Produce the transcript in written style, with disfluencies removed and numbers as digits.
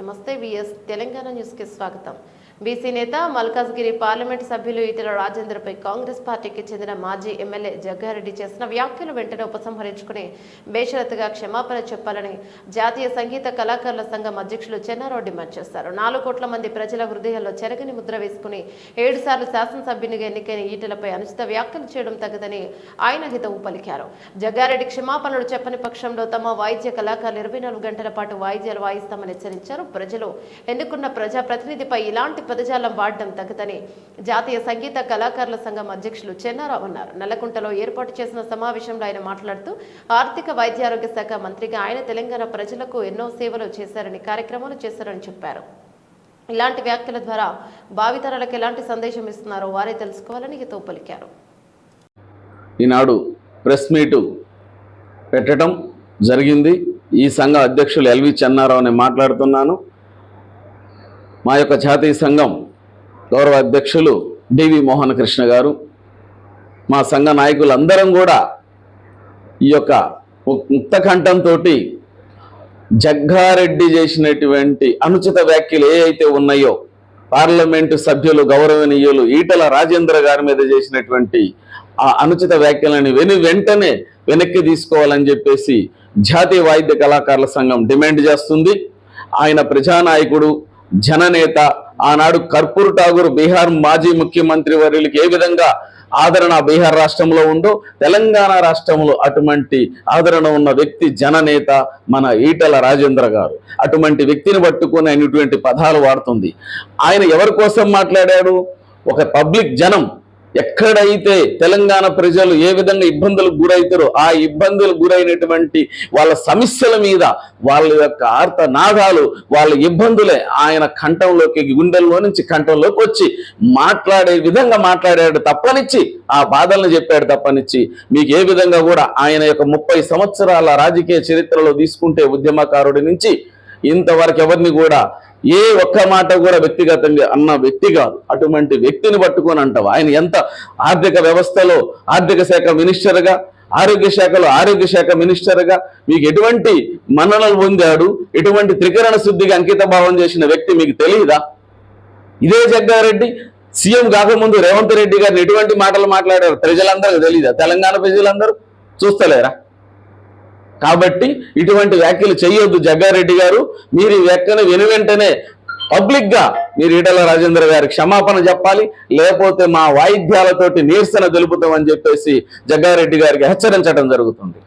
నమస్తే VS Telangana news కి స్వాగతం. బీసీ నేత మల్కాజ్గిరి పార్లమెంట్ సభ్యులు ఈటెల రాజేందర్పై కాంగ్రెస్ పార్టీకి చెందిన మాజీ ఎమ్మెల్యే జగ్గారెడ్డి చేసిన వ్యాఖ్యలు వెంటనే ఉపసంహరించుకుని బేషరతుగా క్షమాపణ చెప్పాలని జాతీయ సంగీత కళాకారుల సంఘం అధ్యక్షులు చెన్నారావు డిమాండ్ చేశారు. 4 కోట్ల మంది ప్రజల హృదయాల్లో చెరగని ముద్ర వేసుకుని 7 సార్లు శాసనసభ్యునిగా ఎన్నికైన ఈటెలపై అనుచిత వ్యాఖ్యలు చేయడం తగదని ఆయన హితవు పలికారు. జగ్గారెడ్డి క్షమాపణలు చెప్పని పక్షంలో తమ వాయిద్య కళాకారులు 24 గంటల పాటు వాయిద్యాలు వాయిస్తామని హెచ్చరించారు. ప్రజలు ఎన్నుకున్న ప్రజాప్రతినిధిపై ఇలాంటి పదజాలం వాడడం తగదని జాతీయ సంగీత కళాకారుల సంఘం అధ్యక్షులు చెన్నారావు అన్నారు. నల్లకుంటలో ఏర్పాటు చేసిన సమావేశంలో ఆయన మాట్లాడుతూ ఆర్థిక వైద్య ఆరోగ్య శాఖ మంత్రిగా ఆయన తెలంగాణ ప్రజలకు ఎన్నో సేవలు చేశారని కార్యక్రమాలు చేశారని చెప్పారు. ఇలాంటి వ్యాఖ్యల ద్వారా భావితరాలకు ఎలాంటి సందేశం ఇస్తున్నారో వారే తెలుసుకోవాలని హితవు పలికారు. ఈనాడు ప్రెస్ మీటు పెట్టడం జరిగింది. ఈ సంఘ అధ్యక్షులు ఎల్వి చెన్నారావు అని మాట్లాడుతున్నాను. మా యొక్క జాతీయ సంఘం గౌరవ అధ్యక్షులు డివి మోహన్ కృష్ణ గారు, మా సంఘ నాయకులందరం కూడా ఈ యొక్క ముక్తకంఠంతో జగ్గారెడ్డి చేసినటువంటి అనుచిత వ్యాఖ్యలు ఏవైతే ఉన్నాయో, పార్లమెంటు సభ్యులు గౌరవనీయులు ఈటెల రాజేంద్ర గారి మీద చేసినటువంటి ఆ అనుచిత వ్యాఖ్యలని వెంటనే వెనక్కి తీసుకోవాలని చెప్పేసి జాతీయ వాయిద్య కళాకారుల సంఘం డిమాండ్ చేస్తుంది. ఆయన ప్రజానాయకుడు, జననేత, ఆనాడు కర్పూర్ ఠాగూర్ బీహార్ మాజీ ముఖ్యమంత్రి వర్యులకి ఏ విధంగా ఆదరణ బీహార్ రాష్ట్రంలో ఉందో తెలంగాణ రాష్ట్రంలో అటువంటి ఆదరణ ఉన్న వ్యక్తి జననేత మన ఈటెల రాజేంద్ర గారు. అటువంటి వ్యక్తిని పట్టుకొని ఆయన ఇటువంటి పదాలు వాడుతుంది. ఆయన ఎవరి కోసం మాట్లాడాడు? ఒక పబ్లిక్ జనం ఎక్కడైతే తెలంగాణ ప్రజలు ఏ విధంగా ఇబ్బందులకు గురవుతారో ఆ ఇబ్బందులకు గురైనటువంటి వాళ్ళ సమస్యల మీద వాళ్ళ యొక్క ఆర్తనాదాలు, వాళ్ళ ఇబ్బందులే ఆయన కంఠంలోకి, గుండెల్లో నుంచి కంఠంలోకి వచ్చి మాట్లాడే విధంగా మాట్లాడాడు తప్పనిచ్చి, ఆ బాధలను చెప్పాడు తప్పనిచ్చి, మీకు ఏ విధంగా కూడా ఆయన యొక్క 30 సంవత్సరాల రాజకీయ చరిత్రలో తీసుకుంటే ఉద్యమకారుడి నుంచి ఇంతవరకు ఎవరిని కూడా ఏ ఒక్క మాట కూడా వ్యక్తిగతంగా అన్న వ్యక్తి కాదు. అటువంటి వ్యక్తిని పట్టుకొని అంటావు. ఆయన ఎంత ఆర్థిక వ్యవస్థలో ఆర్థిక శాఖ మినిస్టర్గా, ఆరోగ్య శాఖలో ఆరోగ్య శాఖ మినిస్టర్గా మీకు ఎటువంటి మన్ననలు పొందాడు, ఎటువంటి త్రికరణ శుద్ధిగా అంకిత భావం చేసిన వ్యక్తి మీకు తెలియదా? ఇదే జగ్గారెడ్డి సీఎం కాకముందు రేవంత్ రెడ్డి గారిని ఎటువంటి మాటలు మాట్లాడారు ప్రజలందరూ తెలియదా? తెలంగాణ ప్రజలందరూ చూస్తలేరా? కాబట్టి ఇటువంటి వ్యాఖ్యలు చేయొద్దు జగ్గారెడ్డి గారు. మీరు ఈ వ్యాఖ్యను వెంటనే పబ్లిక్ గా మీరు ఈటెల రాజేంద్ర గారికి క్షమాపణ చెప్పాలి, లేకపోతే మా వాయిద్యాలతోటి నిరసన తెలుపుతామని చెప్పేసి జగ్గారెడ్డి గారికి హెచ్చరించడం జరుగుతుంది.